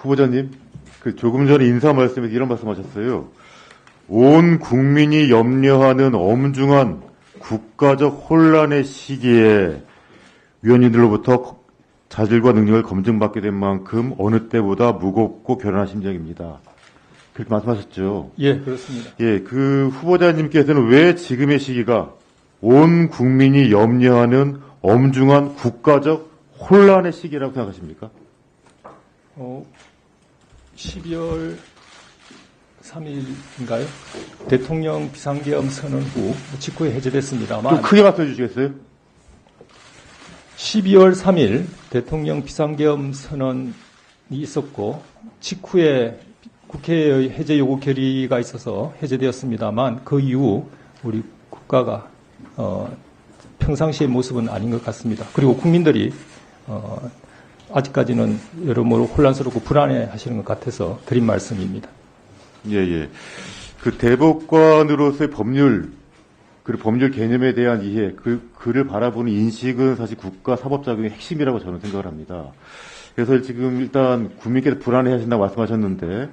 후보자님, 조금 전에 인사 말씀에서 이런 말씀하셨어요. 온 국민이 염려하는 엄중한 국가적 혼란의 시기에 위원님들로부터 자질과 능력을 검증받게 된 만큼 어느 때보다 무겁고 결연한 심정입니다. 그렇게 말씀하셨죠? 예, 그렇습니다. 예, 후보자님께서는 왜 지금의 시기가 온 국민이 염려하는 엄중한 국가적 혼란의 시기라고 생각하십니까? 12월 3일인가요? 대통령 비상계엄 선언 후 직후에 해제됐습니다만 좀 크게 말씀해 주시겠어요? 12월 3일 대통령 비상계엄 선언이 있었고 직후에 국회의 해제 요구 결의가 있어서 해제되었습니다만 그 이후 우리 국가가 평상시의 모습은 아닌 것 같습니다. 그리고 국민들이 아직까지는 여러모로 혼란스럽고 불안해 하시는 것 같아서 드린 말씀입니다. 예. 대법관으로서의 법률, 그리고 법률 개념에 대한 이해, 그를 바라보는 인식은 사실 국가 사법작용의 핵심이라고 저는 생각을 합니다. 그래서 지금 일단 국민께서 불안해 하신다고 말씀하셨는데,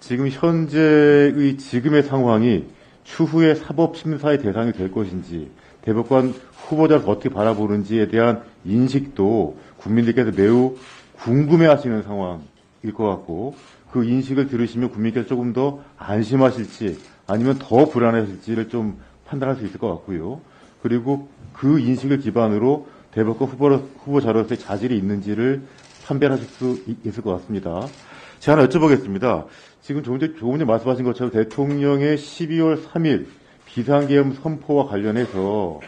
지금 현재의 지금의 상황이 추후에 사법심사의 대상이 될 것인지, 대법관 후보자를 어떻게 바라보는지에 대한 인식도 국민들께서 매우 궁금해 하시는 상황일 것 같고, 그 인식을 들으시면 국민께서 조금 더 안심하실지 아니면 더 불안하실지를 좀 판단할 수 있을 것 같고요. 그리고 그 인식을 기반으로 대법관 후보자로서의 자질이 있는지를 판별하실 수 있을 것 같습니다. 제가 하나 여쭤보겠습니다. 지금 조금 전에 말씀하신 것처럼 대통령의 12월 3일 비상계엄 선포와 관련해서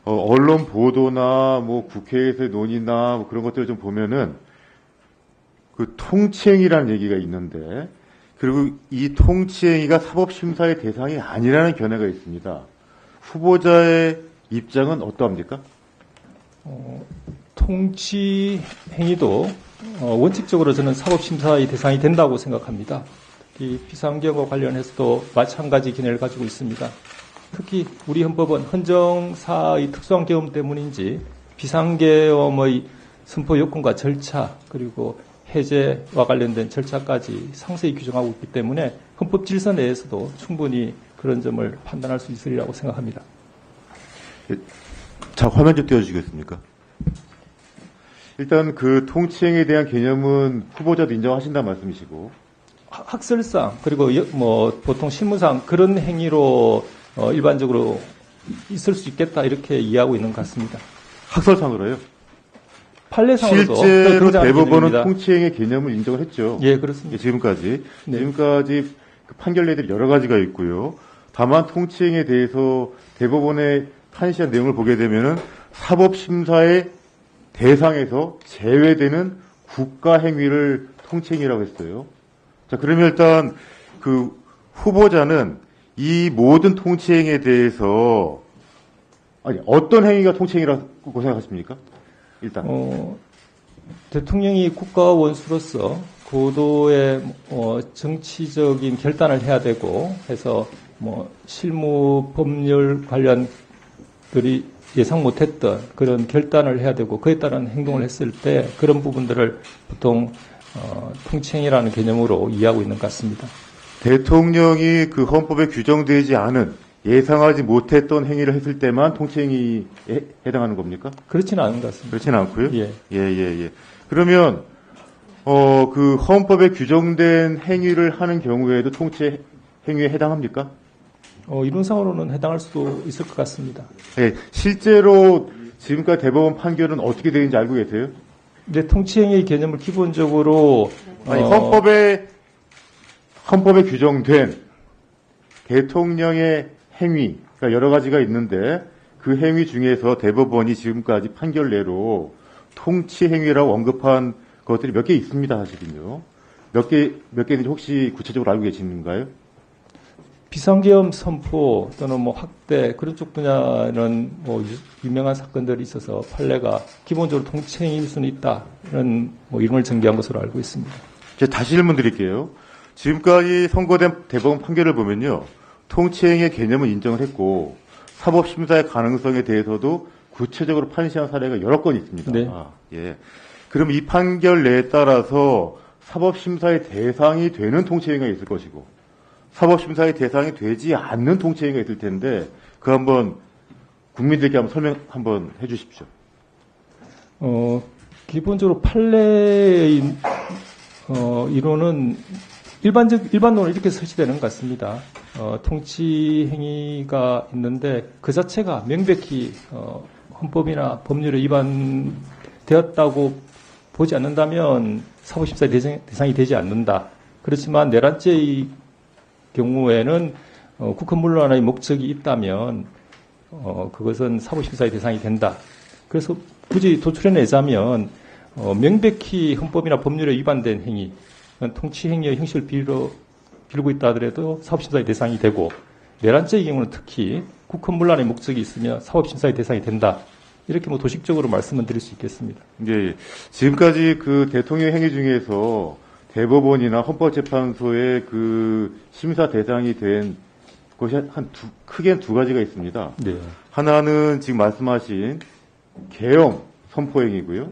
언론 보도나 국회에서의 논의나 그런 것들을 좀 보면은 통치행위라는 얘기가 있는데, 그리고 이 통치행위가 사법심사의 대상이 아니라는 견해가 있습니다. 후보자의 입장은 어떠합니까? 통치행위도 원칙적으로 저는 사법심사의 대상이 된다고 생각합니다. 이 비상계엄과 관련해서도 마찬가지 견해를 가지고 있습니다. 특히 우리 헌법은 헌정사의 특수한 계엄 때문인지 비상계엄의 선포 요건과 절차 그리고 해제와 관련된 절차까지 상세히 규정하고 있기 때문에 헌법 질서 내에서도 충분히 그런 점을 판단할 수 있으리라고 생각합니다. 자, 화면 좀 띄워주시겠습니까? 일단 통치행위에 대한 개념은 후보자도 인정하신다는 말씀이시고, 학설상 그리고 보통 실무상 그런 행위로 일반적으로 있을 수 있겠다 이렇게 이해하고 있는 것 같습니다. 학설상으로요? 판례상으로도 실제로 대법원은 통치행위 개념을 인정을 했죠. 예, 그렇습니다. 지금까지. 네. 지금까지 판결례들이 여러 가지가 있고요. 다만 통치행위에 대해서 대법원의 판시한 내용을 보게 되면은 사법심사의 대상에서 제외되는 국가행위를 통치행위라고 했어요. 자, 그러면 일단 후보자는 이 모든 통치행위에 대해서 어떤 행위가 통치행위라고 생각하십니까? 일단 대통령이 국가 원수로서 고도의 정치적인 결단을 해야 되고 해서 실무 법률 관련들이 예상 못했던 그런 결단을 해야 되고 그에 따른 행동을 했을 때 그런 부분들을 보통 통치행위라는 개념으로 이해하고 있는 것 같습니다. 대통령이 헌법에 규정되지 않은 예상하지 못했던 행위를 했을 때만 통치행위에 해당하는 겁니까? 그렇지는 않은 것 같습니다. 그렇지는 않고요? 예. 그러면, 헌법에 규정된 행위를 하는 경우에도 통치행위에 해당합니까? 이론상으로는 해당할 수도 있을 것 같습니다. 예, 실제로 지금까지 대법원 판결은 어떻게 되는지 알고 계세요? 근데 통치행위 개념을 기본적으로 헌법에 규정된 대통령의 행위가 여러 가지가 있는데 그 행위 중에서 대법원이 지금까지 판결례로 통치행위라고 언급한 것들이 몇 개 있습니다, 사실은요. 몇 개인지 혹시 구체적으로 알고 계시는가요? 비상계엄 선포 또는 확대 그런 쪽 분야는 유명한 사건들이 있어서 판례가 기본적으로 통치행위일 수는 있다 이런 이름을 정기한 것으로 알고 있습니다. 제가 다시 질문 드릴게요. 지금까지 선고된 대법원 판결을 보면요, 통치행위의 개념은 인정을 했고 사법심사의 가능성에 대해서도 구체적으로 판시한 사례가 여러 건 있습니다. 네. 예. 그럼 이 판결 내에 따라서 사법심사의 대상이 되는 통치행위가 있을 것이고 사법심사의 대상이 되지 않는 통치행위가 있을 텐데 그 한번 국민들께 한번 설명 한번 해주십시오. 기본적으로 판례의 이론은 일반론은 이렇게 설치되는 것 같습니다. 통치 행위가 있는데 그 자체가 명백히 헌법이나 법률에 위반되었다고 보지 않는다면 사법심사의 대상이 되지 않는다. 그렇지만 내란죄의 경우에는 국헌 문란의 목적이 있다면 그것은 사법심사의 대상이 된다. 그래서 굳이 도출해내자면 명백히 헌법이나 법률에 위반된 행위, 통치 행위의 형식을 빌고 있다 하더라도 사법심사의 대상이 되고 내란죄의 경우는 특히 국헌 문란의 목적이 있으면 사법심사의 대상이 된다. 이렇게 뭐 도식적으로 말씀을 드릴 수 있겠습니다. 예. 지금까지 그 대통령 행위 중에서 대법원이나 헌법재판소의 그 심사 대상이 된 것이 크게 두 가지가 있습니다. 네. 하나는 지금 말씀하신 계엄 선포행위고요.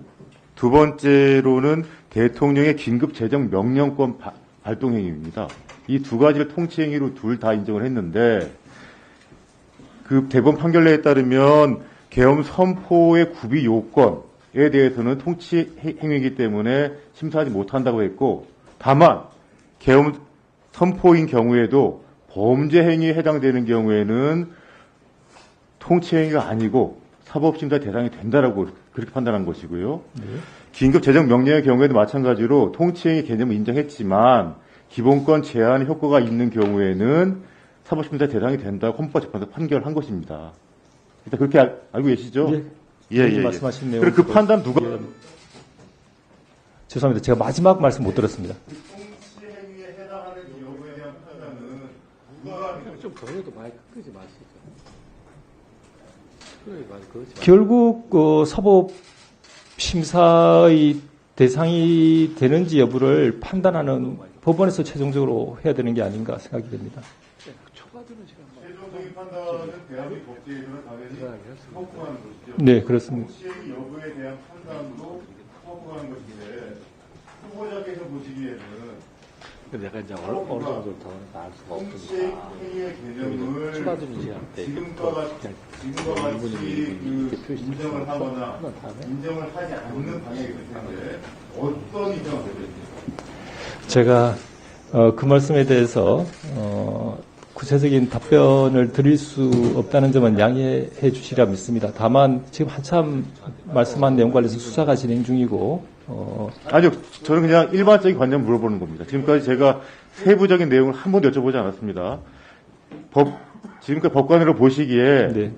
두 번째로는 대통령의 긴급 재정 명령권 발동 행위입니다. 이 두 가지를 통치 행위로 둘 다 인정을 했는데 그 대법원 판결내에 따르면 계엄 선포의 구비 요건에 대해서는 통치 행위이기 때문에 심사하지 못한다고 했고 다만 계엄 선포인 경우에도 범죄 행위에 해당되는 경우에는 통치 행위가 아니고 사법심사 대상이 된다라고 그렇게 판단한 것이고요. 네. 긴급 재정 명령의 경우에도 마찬가지로 통치 행위 개념을 인정했지만 기본권 제한 효과가 있는 경우에는 사법심사 대상이 된다고 헌법재판소 판결한 것입니다. 일단 그렇게 알고 계시죠? 예. 말씀하신 내용. 그리고 그 판단 누가? 죄송합니다. 제가 마지막 말씀 못 들었습니다. 통치 행위에 해당하는 경우에 대한 판단은 누가? 좀 그래도 마이크 끄지 마시죠. 결국 사법 심사의 대상이 되는지 여부를 판단하는 법원에서 최종적으로 해야 되는 게 아닌가 생각이 됩니다. 최종적인 판단은 대한민국 법제에서는 당연히 사법부가 하는 것이죠. 네, 그렇습니다. 통치 여부에 대한 판단도 사법부가 하는 것인데 후보자께서 보시기에는 내가 이제 어느 정도 더 나을 수가 통치 없으니까 행위의 개념을 추가적인 시간 때 지금과 같이 그 인정을 하거나 인정을 하지 않는 방향이 있을 텐데 어떤 인정을 되겠습니까? 제가 그 말씀에 대해서 구체적인 답변을 드릴 수 없다는 점은 양해해 주시리라 믿습니다. 다만 지금 한참 말씀한 내용 관련해서 수사가 진행 중이고 아니요, 저는 그냥 일반적인 관념 물어보는 겁니다. 지금까지 제가 세부적인 내용을 한 번도 여쭤보지 않았습니다. 지금까지 법관으로 보시기에 네.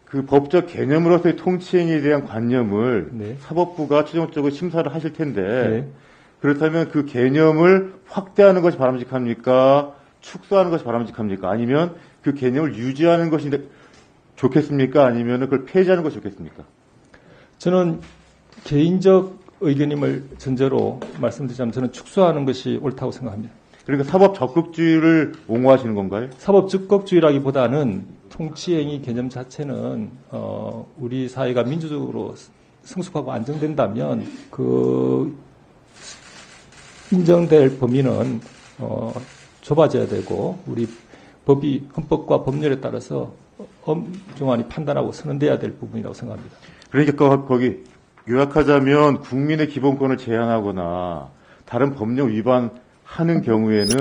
그 법적 개념으로서의 통치행위에 대한 관념을 네. 사법부가 최종적으로 심사를 하실 텐데 네. 그렇다면 그 개념을 확대하는 것이 바람직합니까? 축소하는 것이 바람직합니까? 아니면 그 개념을 유지하는 것이 좋겠습니까? 아니면 그걸 폐지하는 것이 좋겠습니까? 저는 개인적 의견임을 전제로 말씀드리자면 저는 축소하는 것이 옳다고 생각합니다. 그러니까 사법 적극주의를 옹호하시는 건가요? 사법 적극주의라기보다는 통치행위 개념 자체는 우리 사회가 민주적으로 성숙하고 안정된다면 그 인정될 범위는 좁아져야 되고 우리 법이 헌법과 법률에 따라서 엄중하게 판단하고 선언돼야 될 부분이라고 생각합니다. 그러니까 거기 요약하자면 국민의 기본권을 제한하거나 다른 법령 위반하는 경우에는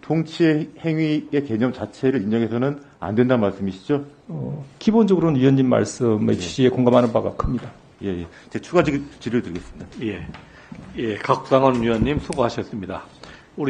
통치 행위의 개념 자체를 인정해서는 안 된다는 말씀이시죠? 기본적으로는 위원님 말씀의 취지에 공감하는 바가 큽니다. 예. 제 추가 질의를 드리겠습니다. 예, 각상원 위원님 수고하셨습니다.